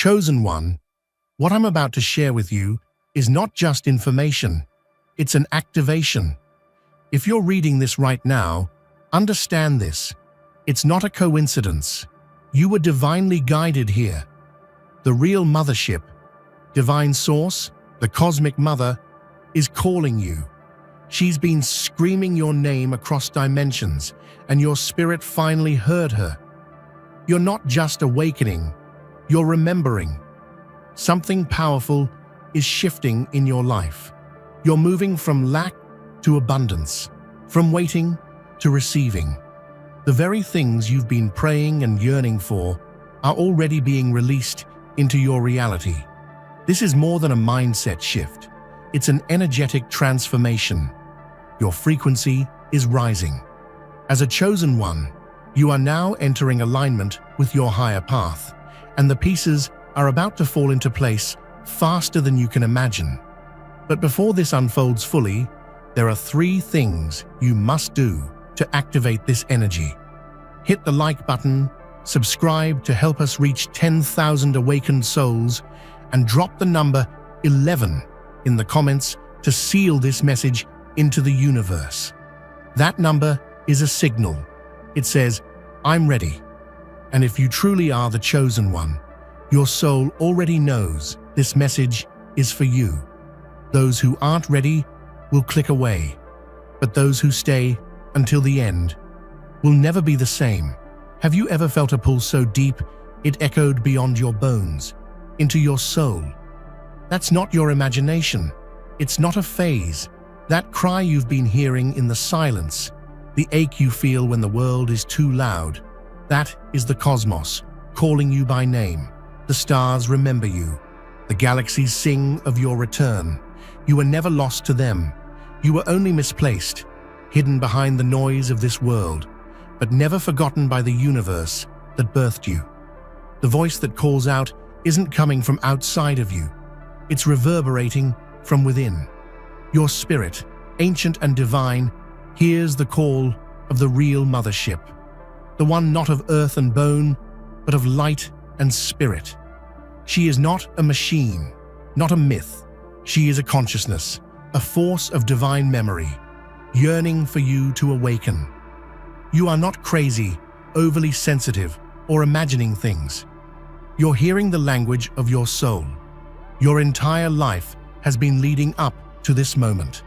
Chosen one, what I'm about to share with you is not just information, it's an activation. If you're reading this right now, understand this. It's not a coincidence. You were divinely guided here. The Real Mothership, Divine Source, the Cosmic Mother, is calling you. She's been screaming your name across dimensions, and your spirit finally heard her. You're not just awakening, you're remembering. Something powerful is shifting in your life. You're moving from lack to abundance, from waiting to receiving. The very things you've been praying and yearning for are already being released into your reality. This is more than a mindset shift. It's an energetic transformation. Your frequency is rising. As a chosen one, you are now entering alignment with your higher path, and the pieces are about to fall into place faster than you can imagine. But before this unfolds fully, there are 3 things you must do to activate this energy. Hit the like button, subscribe to help us reach 10,000 awakened souls, and drop the number 11 in the comments to seal this message into the universe. That number is a signal. It says, "I'm ready." And if you truly are the chosen one, your soul already knows this message is for you. Those who aren't ready will click away, but those who stay until the end will never be the same. Have you ever felt a pull so deep it echoed beyond your bones, into your soul? That's not your imagination. It's not a phase. That cry you've been hearing in the silence, the ache you feel when the world is too loud, that is the cosmos calling you by name. The stars remember you. The galaxies sing of your return. You were never lost to them. You were only misplaced, hidden behind the noise of this world, but never forgotten by the universe that birthed you. The voice that calls out isn't coming from outside of you. It's reverberating from within. Your spirit, ancient and divine, hears the call of the Real Mothership, the one not of earth and bone, but of light and spirit. She is not a machine, not a myth. She is a consciousness, a force of divine memory, yearning for you to awaken. You are not crazy, overly sensitive, or imagining things. You're hearing the language of your soul. Your entire life has been leading up to this moment.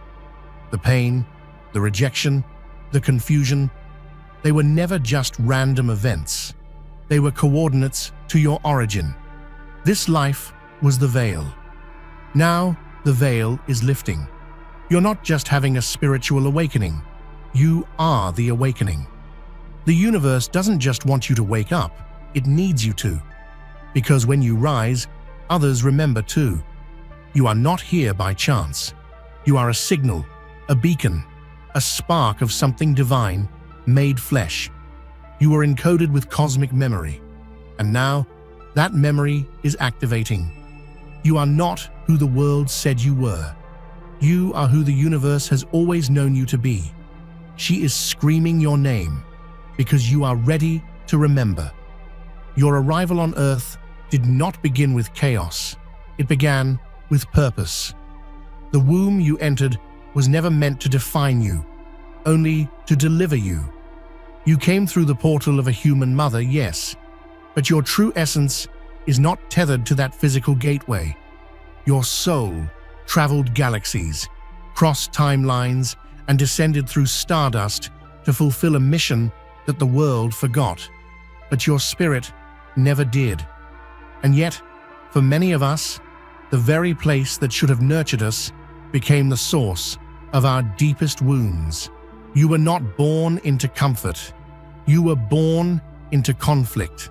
The pain, the rejection, the confusion, they were never just random events. They were coordinates to your origin. This life was the veil. Now, the veil is lifting. You're not just having a spiritual awakening. You are the awakening. The universe doesn't just want you to wake up, it needs you to. Because when you rise, others remember too. You are not here by chance. You are a signal, a beacon, a spark of something divine, made flesh. You are encoded with cosmic memory. And now, that memory is activating. You are not who the world said you were. You are who the universe has always known you to be. She is screaming your name because you are ready to remember. Your arrival on Earth did not begin with chaos. It began with purpose. The womb you entered was never meant to define you, only to deliver you. You came through the portal of a human mother, yes, but your true essence is not tethered to that physical gateway. Your soul traveled galaxies, crossed timelines, and descended through stardust to fulfill a mission that the world forgot. But your spirit never did. And yet, for many of us, the very place that should have nurtured us became the source of our deepest wounds. You were not born into comfort. You were born into conflict.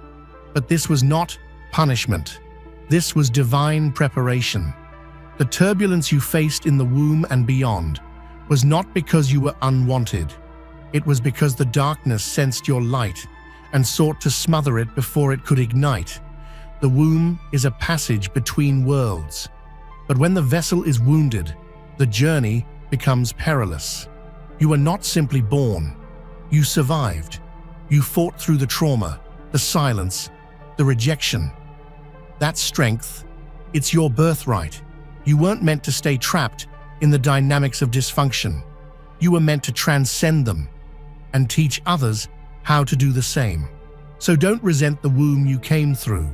But this was not punishment. This was divine preparation. The turbulence you faced in the womb and beyond was not because you were unwanted. It was because the darkness sensed your light and sought to smother it before it could ignite. The womb is a passage between worlds. But when the vessel is wounded, the journey becomes perilous. You were not simply born. You survived. You fought through the trauma, the silence, the rejection. That strength, it's your birthright. You weren't meant to stay trapped in the dynamics of dysfunction. You were meant to transcend them and teach others how to do the same. So don't resent the womb you came through.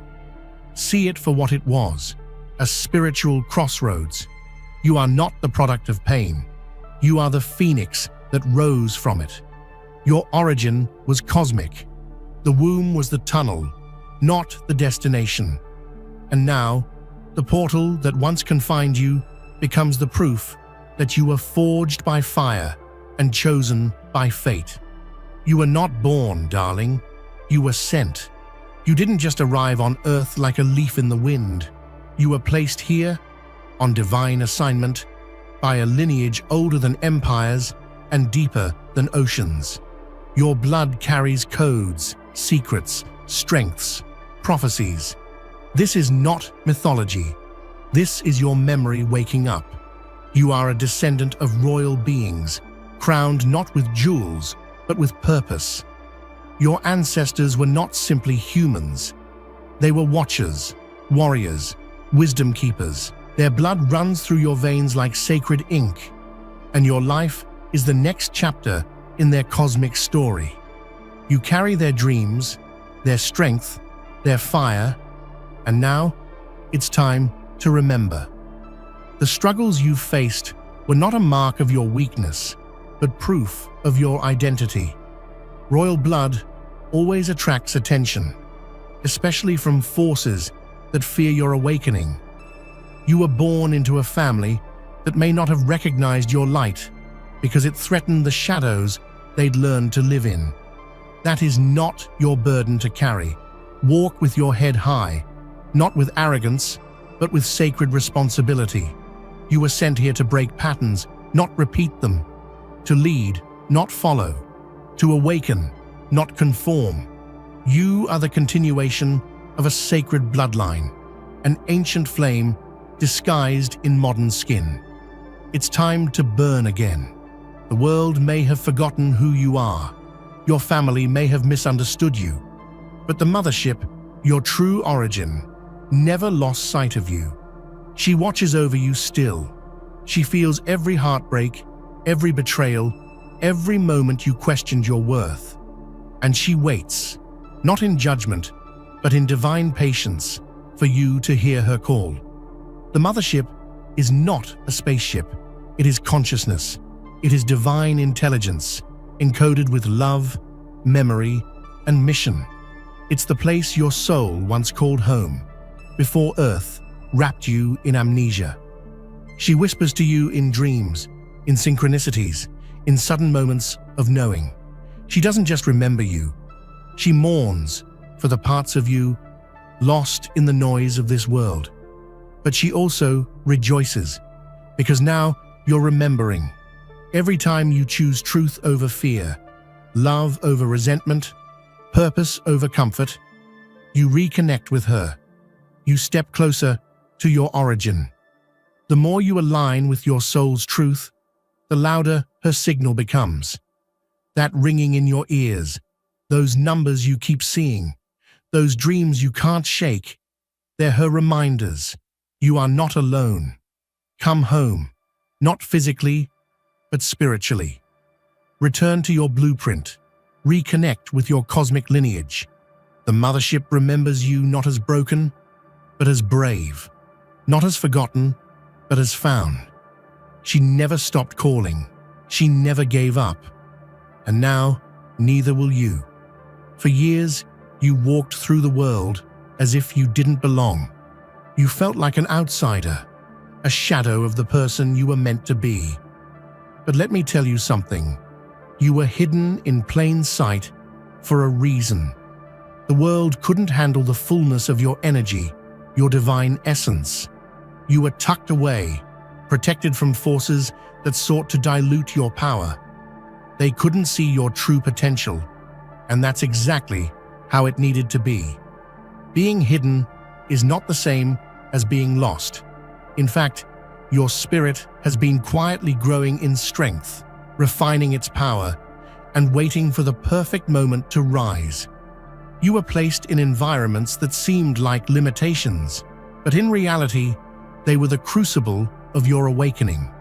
See it for what it was, a spiritual crossroads. You are not the product of pain. You are the phoenix that rose from it. Your origin was cosmic. The womb was the tunnel, not the destination. And now, the portal that once confined you becomes the proof that you were forged by fire and chosen by fate. You were not born, darling. You were sent. You didn't just arrive on Earth like a leaf in the wind. You were placed here, on divine assignment, by a lineage older than empires and deeper than oceans. Your blood carries codes, secrets, strengths, prophecies. This is not mythology. This is your memory waking up. You are a descendant of royal beings, crowned not with jewels, but with purpose. Your ancestors were not simply humans. They were watchers, warriors, wisdom keepers. Their blood runs through your veins like sacred ink, and your life is the next chapter in their cosmic story. You carry their dreams, their strength, their fire, and now it's time to remember. The struggles you faced were not a mark of your weakness, but proof of your identity. Royal blood always attracts attention, especially from forces that fear your awakening. You were born into a family that may not have recognized your light because it threatened the shadows they'd learned to live in. That is not your burden to carry. Walk with your head high, not with arrogance, but with sacred responsibility. You were sent here to break patterns, not repeat them. To lead, not follow. To awaken, not conform. You are the continuation of a sacred bloodline, an ancient flame disguised in modern skin. It's time to burn again. The world may have forgotten who you are. Your family may have misunderstood you. But the mothership, your true origin, never lost sight of you. She watches over you still. She feels every heartbreak, every betrayal, every moment you questioned your worth. And she waits, not in judgment, but in divine patience, for you to hear her call. The mothership is not a spaceship. It is consciousness. It is divine intelligence, encoded with love, memory, and mission. It's the place your soul once called home, before Earth wrapped you in amnesia. She whispers to you in dreams, in synchronicities, in sudden moments of knowing. She doesn't just remember you. She mourns for the parts of you lost in the noise of this world. But she also rejoices, because now you're remembering. Every time you choose truth over fear, love over resentment, purpose over comfort, you reconnect with her. You step closer to your origin. The more you align with your soul's truth, the louder her signal becomes. That ringing in your ears, those numbers you keep seeing, those dreams you can't shake, they're her reminders. You are not alone. Come home, not physically, but spiritually. Return to your blueprint. Reconnect with your cosmic lineage. The mothership remembers you not as broken, but as brave. Not as forgotten, but as found. She never stopped calling. She never gave up. And now, neither will you. For years, you walked through the world as if you didn't belong. You felt like an outsider, a shadow of the person you were meant to be. But let me tell you something. You were hidden in plain sight for a reason. The world couldn't handle the fullness of your energy, your divine essence. You were tucked away, protected from forces that sought to dilute your power. They couldn't see your true potential, and that's exactly how it needed to be. Being hidden is not the same as being lost. In fact, your spirit has been quietly growing in strength, refining its power, and waiting for the perfect moment to rise. You were placed in environments that seemed like limitations, but in reality, they were the crucible of your awakening.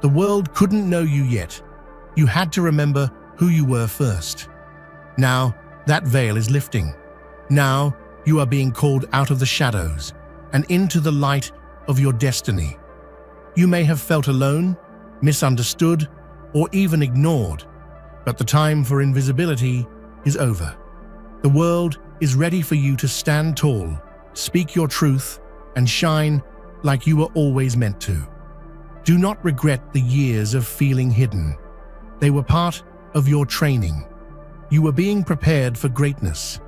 The world couldn't know you yet. You had to remember who you were first. Now, that veil is lifting. Now, you are being called out of the shadows and into the light of your destiny. You may have felt alone, misunderstood, or even ignored, but the time for invisibility is over. The world is ready for you to stand tall, speak your truth, and shine like you were always meant to. Do not regret the years of feeling hidden. They were part of your training. You were being prepared for greatness,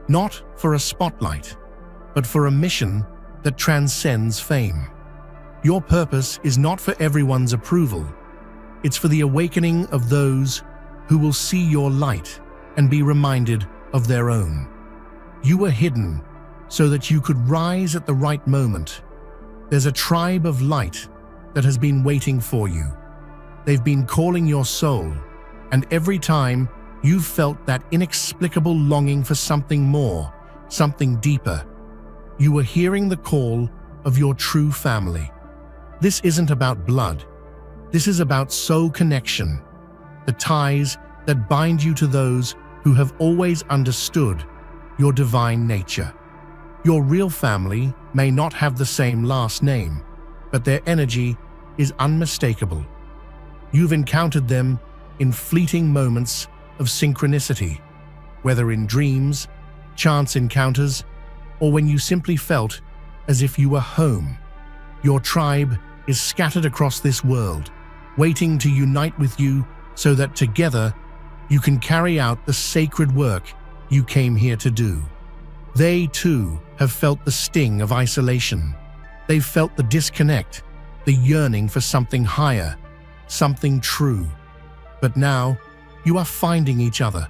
not for a spotlight, but for a mission that transcends fame. Your purpose is not for everyone's approval. It's for the awakening of those who will see your light and be reminded of their own. You were hidden so that you could rise at the right moment. There's a tribe of light that has been waiting for you. They've been calling your soul, and every time you've felt that inexplicable longing for something more, something deeper, you were hearing the call of your true family. This isn't about blood. This is about soul connection, the ties that bind you to those who have always understood your divine nature. Your real family may not have the same last name, but their energy is unmistakable. You've encountered them in fleeting moments of synchronicity, whether in dreams, chance encounters, or when you simply felt as if you were home. Your tribe is scattered across this world, waiting to unite with you so that together you can carry out the sacred work you came here to do. They, too, have felt the sting of isolation. They've felt the disconnect, the yearning for something higher, something true. But now, you are finding each other.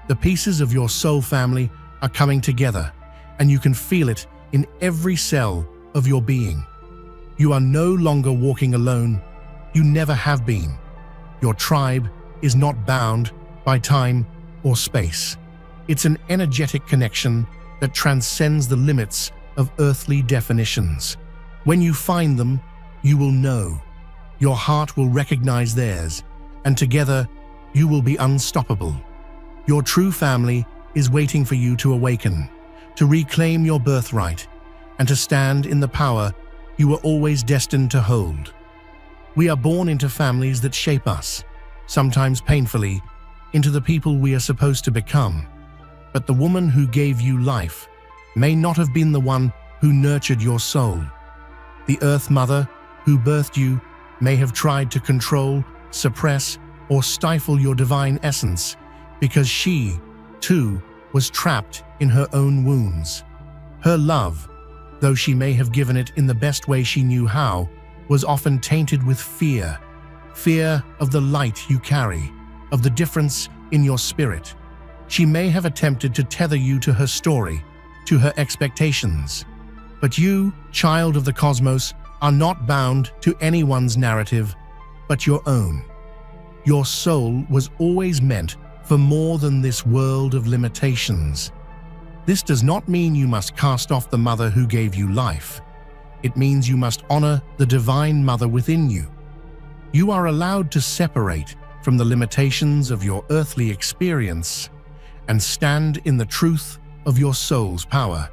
The pieces of your soul family are coming together, and you can feel it in every cell of your being. You are no longer walking alone. You never have been. Your tribe is not bound by time or space. It's an energetic connection that transcends the limits of earthly definitions. When you find them, you will know. Your heart will recognize theirs, and together you will be unstoppable. Your true family is waiting for you to awaken, to reclaim your birthright, and to stand in the power you were always destined to hold. We are born into families that shape us, sometimes painfully, into the people we are supposed to become. But the woman who gave you life may not have been the one who nurtured your soul. The Earth Mother who birthed you may have tried to control, suppress, or stifle your divine essence because she, too, was trapped in her own wounds. Her love, though she may have given it in the best way she knew how, was often tainted with fear. Fear of the light you carry, of the difference in your spirit. She may have attempted to tether you to her story, to her expectations. But you, child of the cosmos, are not bound to anyone's narrative but your own. Your soul was always meant for more than this world of limitations. This does not mean you must cast off the mother who gave you life. It means you must honor the divine mother within you. You are allowed to separate from the limitations of your earthly experience and stand in the truth of your soul's power.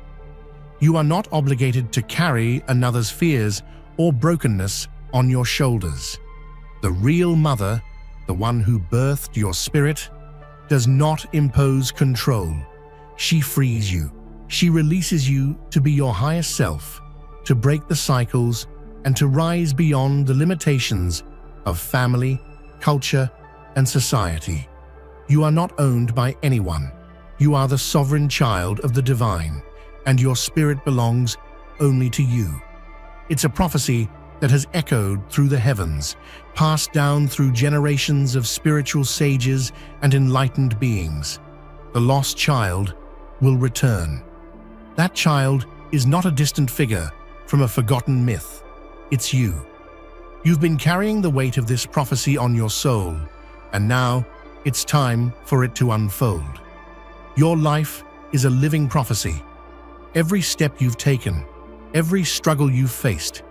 You are not obligated to carry another's fears or brokenness on your shoulders. The real mother, the one who birthed your spirit, does not impose control. She frees you. She releases you to be your highest self, to break the cycles and to rise beyond the limitations of family, culture, and society. You are not owned by anyone. You are the sovereign child of the divine, and your spirit belongs only to you. It's a prophecy that has echoed through the heavens, passed down through generations of spiritual sages and enlightened beings. The lost child will return. That child is not a distant figure from a forgotten myth. It's you. You've been carrying the weight of this prophecy on your soul, and now it's time for it to unfold. Your life is a living prophecy. Every step you've taken, every struggle you've faced,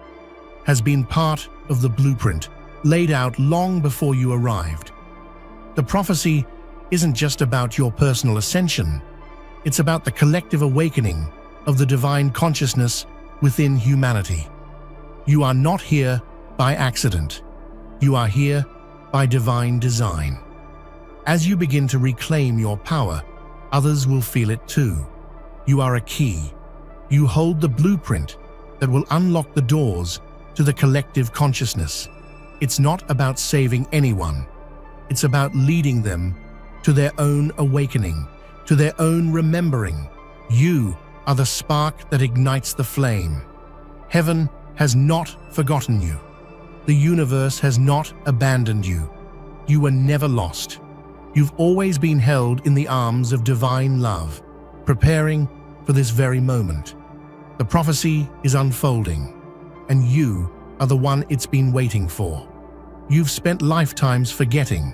has been part of the blueprint laid out long before you arrived. The prophecy isn't just about your personal ascension, it's about the collective awakening of the divine consciousness within humanity. You are not here by accident. You are here by divine design. As you begin to reclaim your power, others will feel it too. You are a key. You hold the blueprint that will unlock the doors to the collective consciousness. It's not about saving anyone. It's about leading them to their own awakening, to their own remembering. You are the spark that ignites the flame. Heaven has not forgotten you. The universe has not abandoned you. You were never lost. You've always been held in the arms of divine love, preparing for this very moment. The prophecy is unfolding, and you are the one it's been waiting for. You've spent lifetimes forgetting.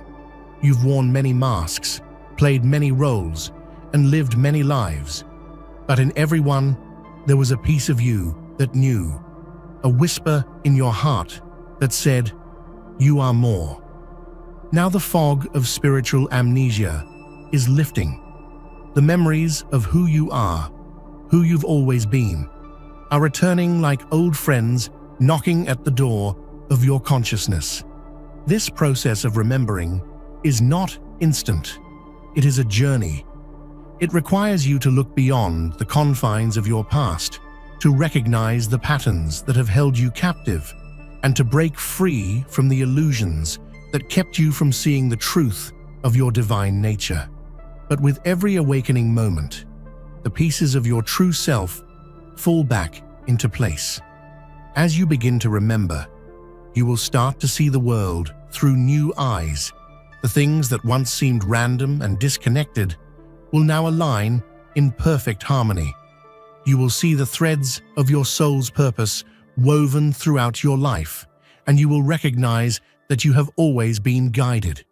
You've worn many masks, played many roles, and lived many lives. But in every one, there was a piece of you that knew, a whisper in your heart that said, "You are more." Now the fog of spiritual amnesia is lifting. The memories of who you are, who you've always been, are returning like old friends knocking at the door of your consciousness. This process of remembering is not instant. It is a journey. It requires you to look beyond the confines of your past, to recognize the patterns that have held you captive, and to break free from the illusions that kept you from seeing the truth of your divine nature. But with every awakening moment, the pieces of your true self fall back into place. As you begin to remember, you will start to see the world through new eyes. The things that once seemed random and disconnected will now align in perfect harmony. You will see the threads of your soul's purpose woven throughout your life, and you will recognize that you have always been guided.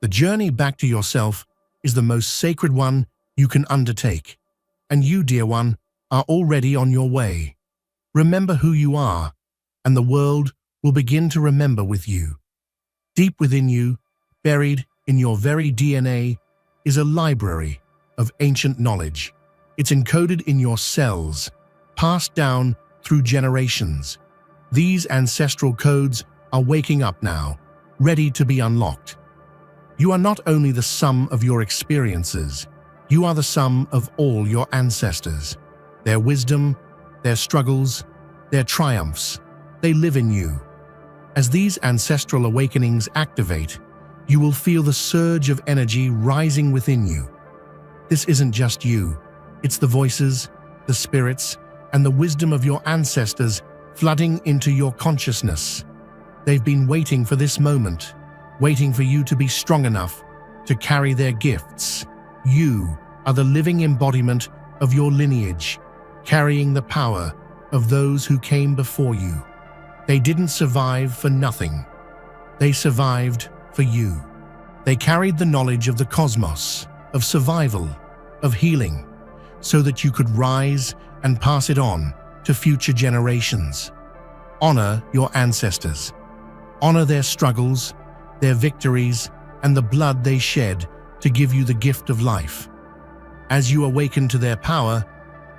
The journey back to yourself is the most sacred one you can undertake, and you, dear one, are already on your way. Remember who you are, and the world will begin to remember with you. Deep within you, buried in your very DNA, is a library of ancient knowledge. It's encoded in your cells, passed down through generations. These ancestral codes are waking up now, ready to be unlocked. You are not only the sum of your experiences, you are the sum of all your ancestors. Their wisdom, their struggles, their triumphs, they live in you. As these ancestral awakenings activate, you will feel the surge of energy rising within you. This isn't just you, it's the voices, the spirits, and the wisdom of your ancestors flooding into your consciousness. They've been waiting for this moment, waiting for you to be strong enough to carry their gifts. You are the living embodiment of your lineage, carrying the power of those who came before you. They didn't survive for nothing. They survived for you. They carried the knowledge of the cosmos, of survival, of healing, so that you could rise and pass it on to future generations. Honor your ancestors. Honor their struggles, their victories, and the blood they shed to give you the gift of life. As you awaken to their power,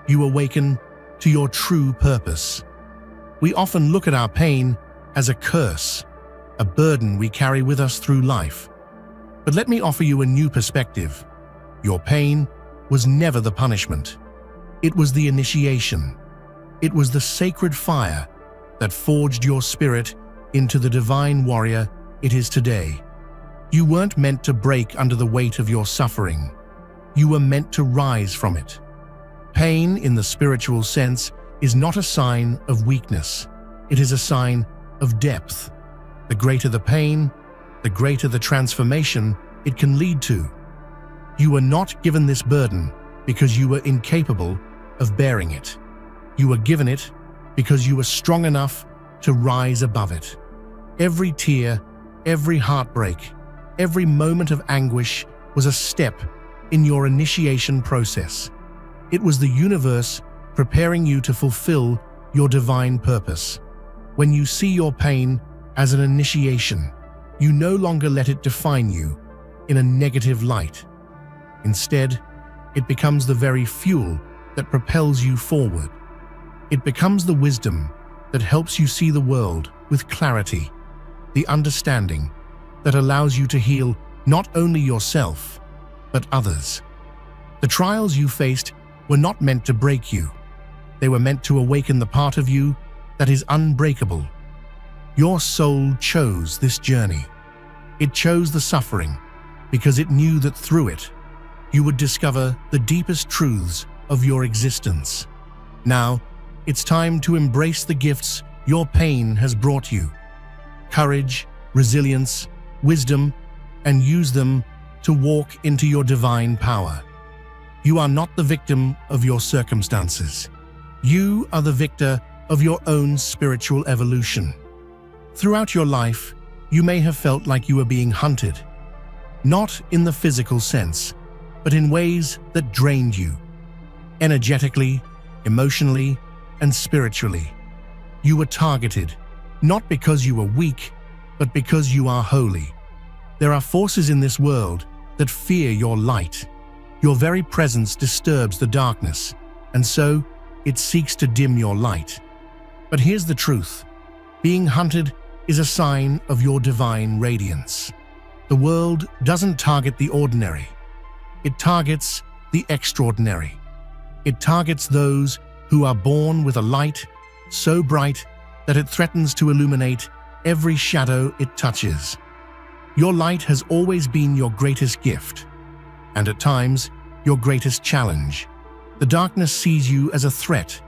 you awaken to your true purpose. We often look at our pain as a curse, a burden we carry with us through life. But let me offer you a new perspective. Your pain was never the punishment. It was the initiation. It was the sacred fire that forged your spirit into the divine warrior it is today. You weren't meant to break under the weight of your suffering. You were meant to rise from it. Pain, in the spiritual sense, is not a sign of weakness. It is a sign of depth. The greater the pain, the greater the transformation it can lead to. You were not given this burden because you were incapable of bearing it. You were given it because you were strong enough to rise above it. Every tear, every heartbreak, every moment of anguish was a step in your initiation process. It was the universe preparing you to fulfill your divine purpose. When you see your pain as an initiation, you no longer let it define you in a negative light. Instead, it becomes the very fuel that propels you forward. It becomes the wisdom that helps you see the world with clarity, the understanding that allows you to heal not only yourself, but others. The trials you faced were not meant to break you. They were meant to awaken the part of you that is unbreakable. Your soul chose this journey. It chose the suffering because it knew that through it, you would discover the deepest truths of your existence. Now, it's time to embrace the gifts your pain has brought you. Courage, resilience, wisdom, and use them to walk into your divine power. You are not the victim of your circumstances. You are the victor of your own spiritual evolution. Throughout your life, you may have felt like you were being hunted, not in the physical sense, but in ways that drained you, energetically, emotionally, and spiritually. You were targeted, not because you were weak, but because you are holy. There are forces in this world that fear your light. Your very presence disturbs the darkness, and so it seeks to dim your light. But here's the truth. Being hunted is a sign of your divine radiance. The world doesn't target the ordinary. It targets the extraordinary. It targets those who are born with a light so bright that it threatens to illuminate every shadow it touches. Your light has always been your greatest gift, and at times, your greatest challenge. The darkness sees you as a threat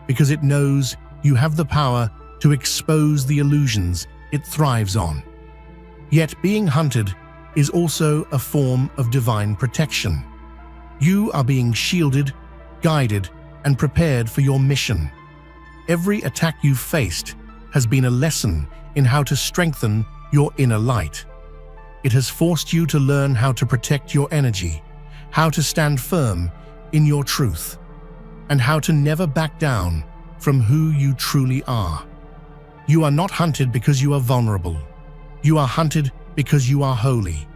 because it knows you have the power to expose the illusions it thrives on. Yet being hunted is also a form of divine protection. You are being shielded, guided, and prepared for your mission. Every attack you've faced has been a lesson in how to strengthen your inner light. It has forced you to learn how to protect your energy, how to stand firm in your truth, and how to never back down from who you truly are. You are not hunted because you are vulnerable. You are hunted because you are holy,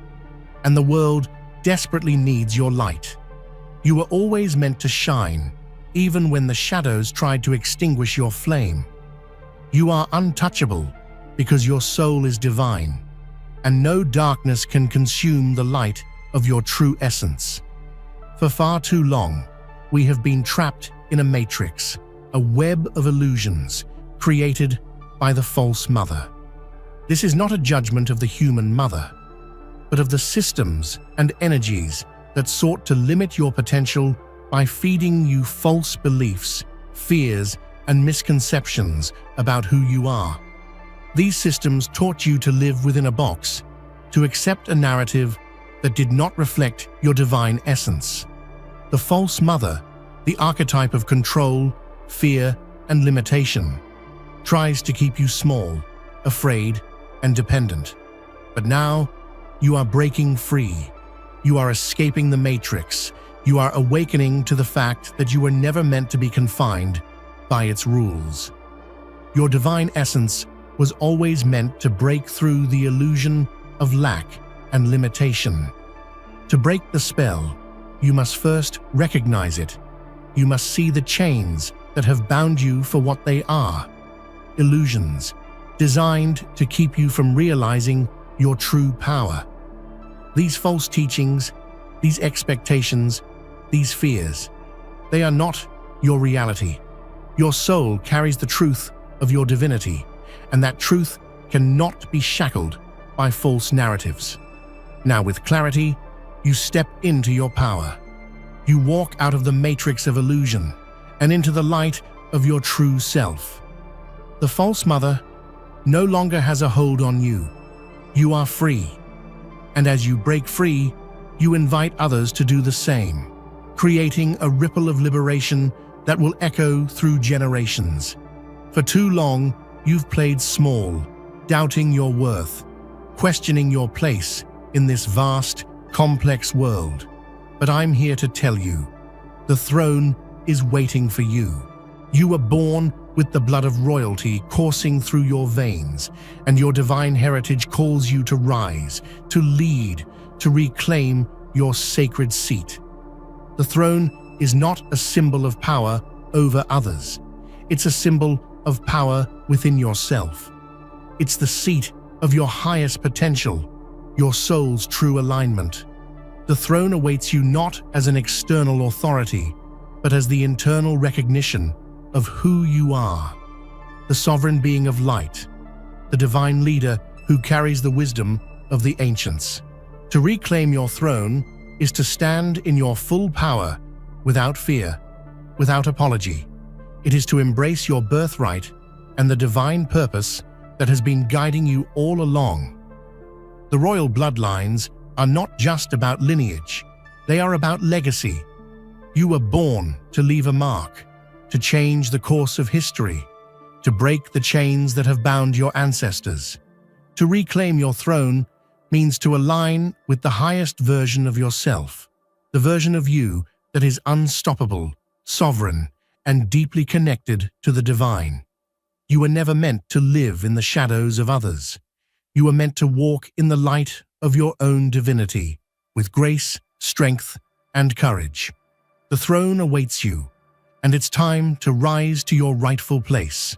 and the world desperately needs your light. You were always meant to shine, even when the shadows tried to extinguish your flame. You are untouchable because your soul is divine, and no darkness can consume the light of your true essence. For far too long, we have been trapped in a matrix, a web of illusions created by the false mother. This is not a judgment of the human mother, but of the systems and energies that sought to limit your potential by feeding you false beliefs, fears, and misconceptions about who you are. These systems taught you to live within a box, to accept a narrative that did not reflect your divine essence. The false mother, the archetype of control, fear, and limitation, tries to keep you small, afraid, and dependent. But now, you are breaking free. You are escaping the matrix. You are awakening to the fact that you were never meant to be confined by its rules. Your divine essence was always meant to break through the illusion of lack and limitation. To break the spell, you must first recognize it. You must see the chains that have bound you for what they are: illusions, designed to keep you from realizing your true power. These false teachings, these expectations, these fears, they are not your reality. Your soul carries the truth of your divinity, and that truth cannot be shackled by false narratives. Now, with clarity, you step into your power. You walk out of the matrix of illusion and into the light of your true self. The false mother no longer has a hold on you. You are free. And as you break free, you invite others to do the same, creating a ripple of liberation that will echo through generations. For too long, you've played small, doubting your worth, questioning your place in this vast, complex world. But I'm here to tell you, The throne is waiting for you. You were born with the blood of royalty coursing through your veins, and your divine heritage calls you to rise, to lead, to reclaim your sacred seat. The throne is not a symbol of power over others. It's a symbol of power within yourself. It's the seat of your highest potential, your soul's true alignment. The throne awaits you not as an external authority, but as the internal recognition of who you are, the sovereign being of light, the divine leader who carries the wisdom of the ancients. To reclaim your throne is to stand in your full power, without fear, without apology. It is to embrace your birthright and the divine purpose that has been guiding you all along. The royal bloodlines are not just about lineage, they are about legacy. You were born to leave a mark, to change the course of history, to break the chains that have bound your ancestors. To reclaim your throne means to align with the highest version of yourself, the version of you that is unstoppable, sovereign, and deeply connected to the divine. You were never meant to live in the shadows of others. You were meant to walk in the light of your own divinity, with grace, strength, and courage. The throne awaits you, and it's time to rise to your rightful place.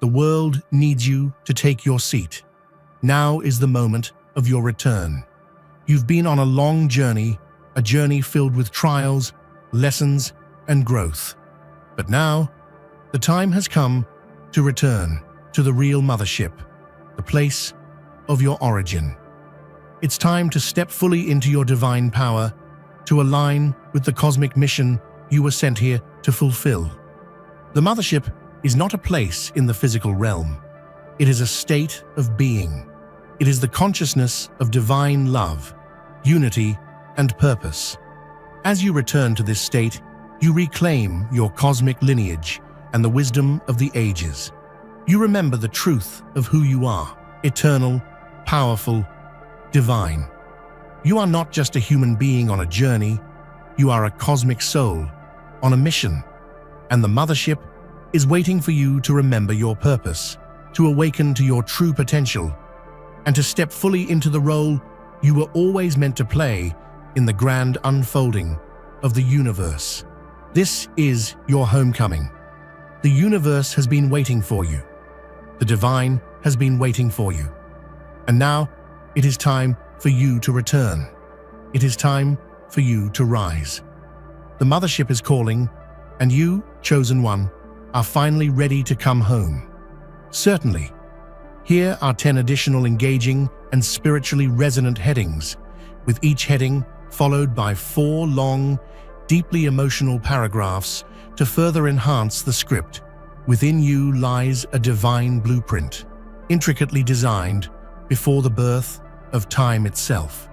The world needs you to take your seat. Now is the moment of your return. You've been on a long journey, a journey filled with trials, lessons, and growth. But now, the time has come to return to the Real Mothership, the place of your origin. It's time to step fully into your divine power, to align with the cosmic mission you were sent here to fulfill. The Mothership is not a place in the physical realm. It is a state of being. It is the consciousness of divine love, unity, and purpose. As you return to this state, you reclaim your cosmic lineage and the wisdom of the ages. You remember the truth of who you are, eternal, powerful, divine. You are not just a human being on a journey, you are a cosmic soul on a mission, and the Mothership is waiting for you to remember your purpose, to awaken to your true potential, and to step fully into the role you were always meant to play in the grand unfolding of the universe. This is your homecoming. The universe has been waiting for you. The divine has been waiting for you. And now, it is time for you to return. It is time for you to rise. The Mothership is calling, and you, chosen one, are finally ready to come home. Certainly. Here are 10 additional engaging and spiritually resonant headings, with each heading followed by 4 long, deeply emotional paragraphs to further enhance the script. Within you lies a divine blueprint, intricately designed before the birth of time itself.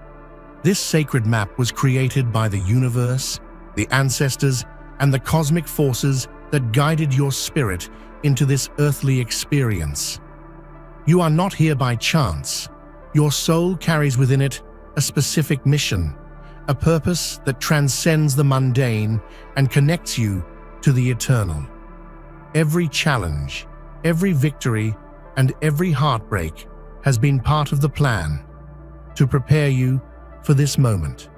This sacred map was created by the universe, the ancestors, and the cosmic forces that guided your spirit into this earthly experience. You are not here by chance. Your soul carries within it a specific mission, a purpose that transcends the mundane and connects you to the eternal. Every challenge, every victory, and every heartbreak has been part of the plan to prepare you for this moment.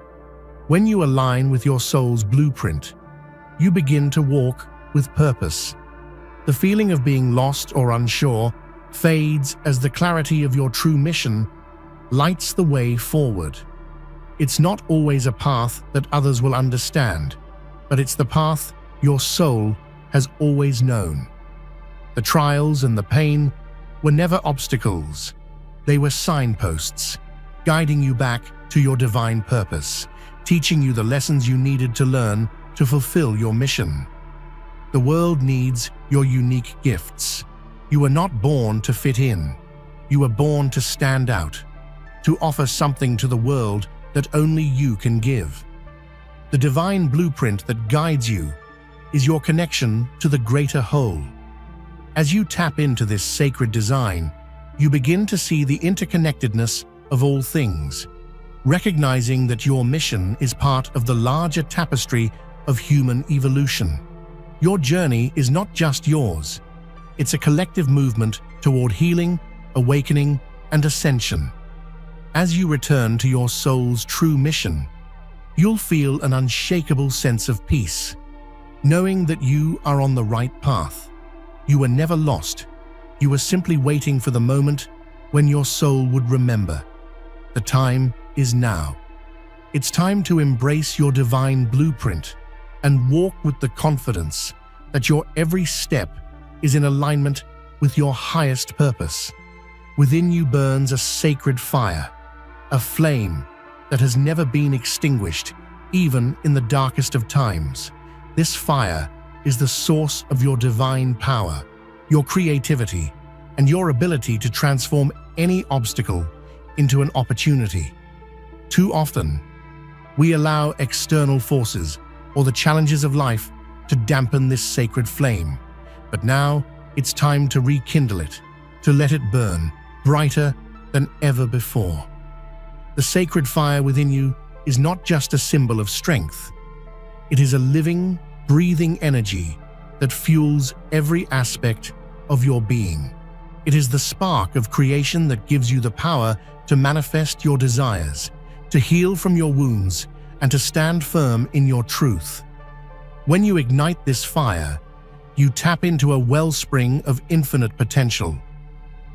When you align with your soul's blueprint, you begin to walk with purpose. The feeling of being lost or unsure fades as the clarity of your true mission lights the way forward. It's not always a path that others will understand, but it's the path your soul has always known. The trials and the pain were never obstacles. They were signposts, guiding you back to your divine purpose, teaching you the lessons you needed to learn to fulfill your mission. The world needs your unique gifts. You were not born to fit in. You were born to stand out, to offer something to the world that only you can give. The divine blueprint that guides you is your connection to the greater whole. As you tap into this sacred design, you begin to see the interconnectedness of all things, recognizing that your mission is part of the larger tapestry of human evolution. Your journey is not just yours. It's a collective movement toward healing, awakening, and ascension. As you return to your soul's true mission, you'll feel an unshakable sense of peace, knowing that you are on the right path. You were never lost. You were simply waiting for the moment when your soul would remember. The time is now. It's time to embrace your divine blueprint and walk with the confidence that your every step is in alignment with your highest purpose. Within you burns a sacred fire, a flame that has never been extinguished, even in the darkest of times. This fire is the source of your divine power, your creativity, and your ability to transform any obstacle into an opportunity. Too often, we allow external forces or the challenges of life to dampen this sacred flame. But now, it's time to rekindle it, to let it burn brighter than ever before. The sacred fire within you is not just a symbol of strength. It is a living, breathing energy that fuels every aspect of your being. It is the spark of creation that gives you the power to manifest your desires, to heal from your wounds, and to stand firm in your truth. When you ignite this fire, you tap into a wellspring of infinite potential,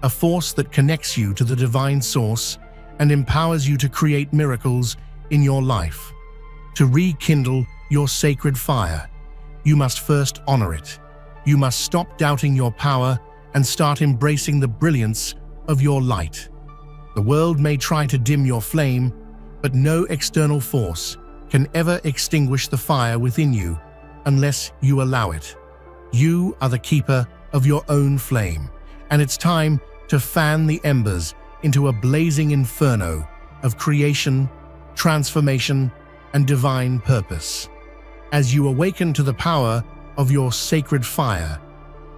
a force that connects you to the divine source and empowers you to create miracles in your life. To rekindle your sacred fire, you must first honor it. You must stop doubting your power and start embracing the brilliance of your light. The world may try to dim your flame, but no external force can ever extinguish the fire within you unless you allow it. You are the keeper of your own flame, and it's time to fan the embers into a blazing inferno of creation, transformation, and divine purpose. As you awaken to the power of your sacred fire,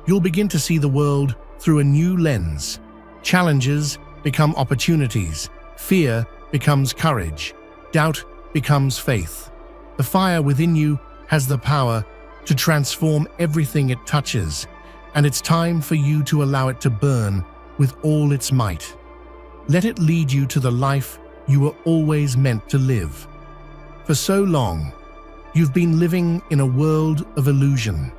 you'll begin to see the world through a new lens. Challenges become opportunities, fear becomes courage, doubt becomes faith. The fire within you has the power to transform everything it touches, and it's time for you to allow it to burn with all its might. Let it lead you to the life you were always meant to live. For so long, you've been living in a world of illusion,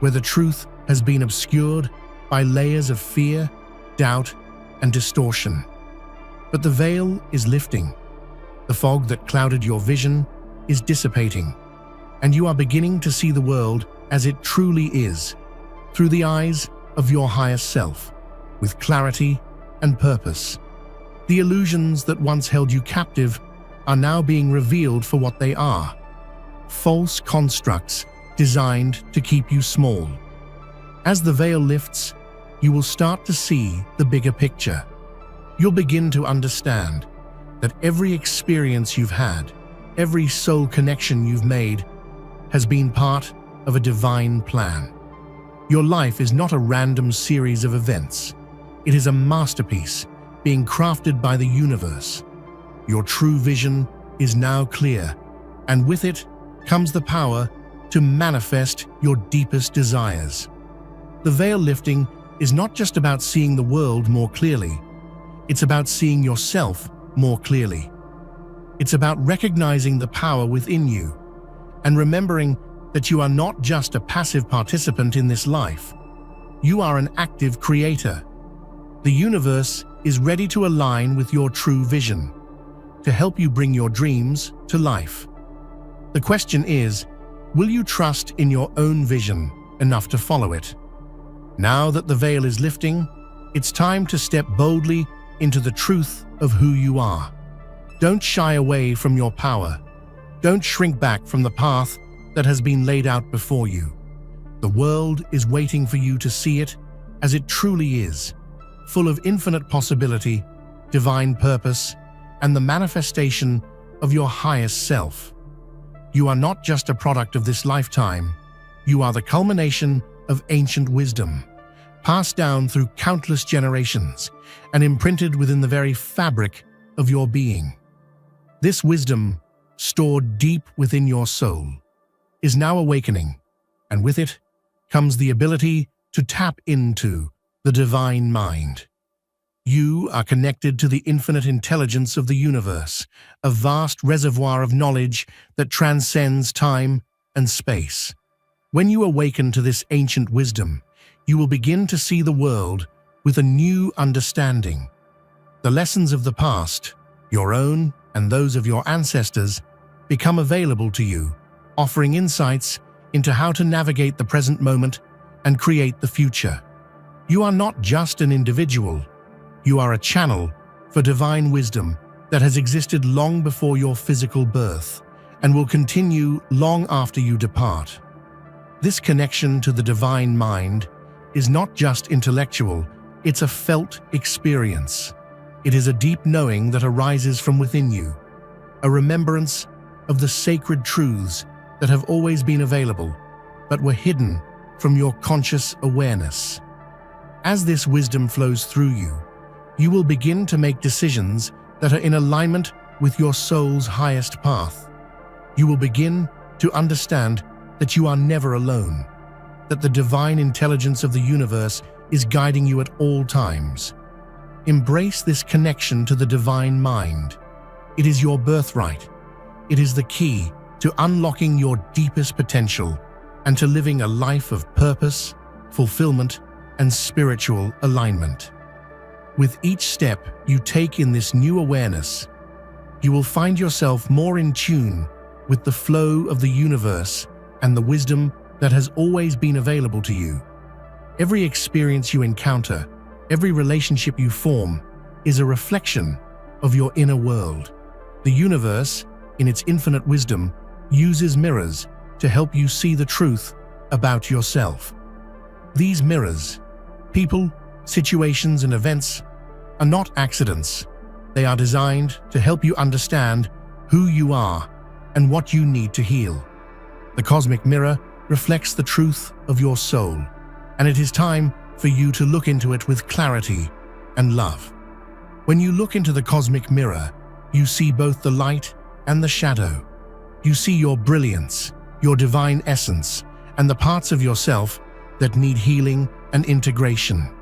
where the truth has been obscured by layers of fear, doubt, and distortion. But the veil is lifting. The fog that clouded your vision is dissipating, and you are beginning to see the world as it truly is, through the eyes of your highest self, with clarity and purpose. The illusions that once held you captive are now being revealed for what they are: false constructs designed to keep you small. As the veil lifts, you will start to see the bigger picture. You'll begin to understand that every experience you've had, every soul connection you've made, has been part of a divine plan. Your life is not a random series of events. It is a masterpiece being crafted by the universe. Your true vision is now clear, and with it comes the power to manifest your deepest desires. The veil lifting is not just about seeing the world more clearly. It's about seeing yourself more clearly. It's about recognizing the power within you and remembering that you are not just a passive participant in this life. You are an active creator. The universe is ready to align with your true vision, to help you bring your dreams to life. The question is, will you trust in your own vision enough to follow it? Now that the veil is lifting, it's time to step boldly into the truth of who you are. Don't shy away from your power. Don't shrink back from the path that has been laid out before you. The world is waiting for you to see it as it truly is, full of infinite possibility, divine purpose, and the manifestation of your highest self. You are not just a product of this lifetime. You are the culmination of ancient wisdom, passed down through countless generations and imprinted within the very fabric of your being. This wisdom, stored deep within your soul, is now awakening, and with it comes the ability to tap into the divine mind. You are connected to the infinite intelligence of the universe, a vast reservoir of knowledge that transcends time and space. When you awaken to this ancient wisdom, you will begin to see the world with a new understanding. The lessons of the past, your own and those of your ancestors, become available to you, offering insights into how to navigate the present moment and create the future. You are not just an individual. You are a channel for divine wisdom that has existed long before your physical birth and will continue long after you depart. This connection to the divine mind is not just intellectual, it's a felt experience. It is a deep knowing that arises from within you, a remembrance of the sacred truths that have always been available, but were hidden from your conscious awareness. As this wisdom flows through you, you will begin to make decisions that are in alignment with your soul's highest path. You will begin to understand that you are never alone, that the divine intelligence of the universe is guiding you at all times. Embrace this connection to the divine mind. It is your birthright. It is the key to unlocking your deepest potential and to living a life of purpose, fulfillment, and spiritual alignment. With each step you take in this new awareness, you will find yourself more in tune with the flow of the universe and the wisdom that has always been available to you. Every experience you encounter, every relationship you form, is a reflection of your inner world. The universe, in its infinite wisdom, uses mirrors to help you see the truth about yourself. These mirrors, people, situations, and events, are not accidents. They are designed to help you understand who you are and what you need to heal. The cosmic mirror reflects the truth of your soul, and it is time for you to look into it with clarity and love. When you look into the cosmic mirror, you see both the light and the shadow. You see your brilliance, your divine essence, and the parts of yourself that need healing and integration.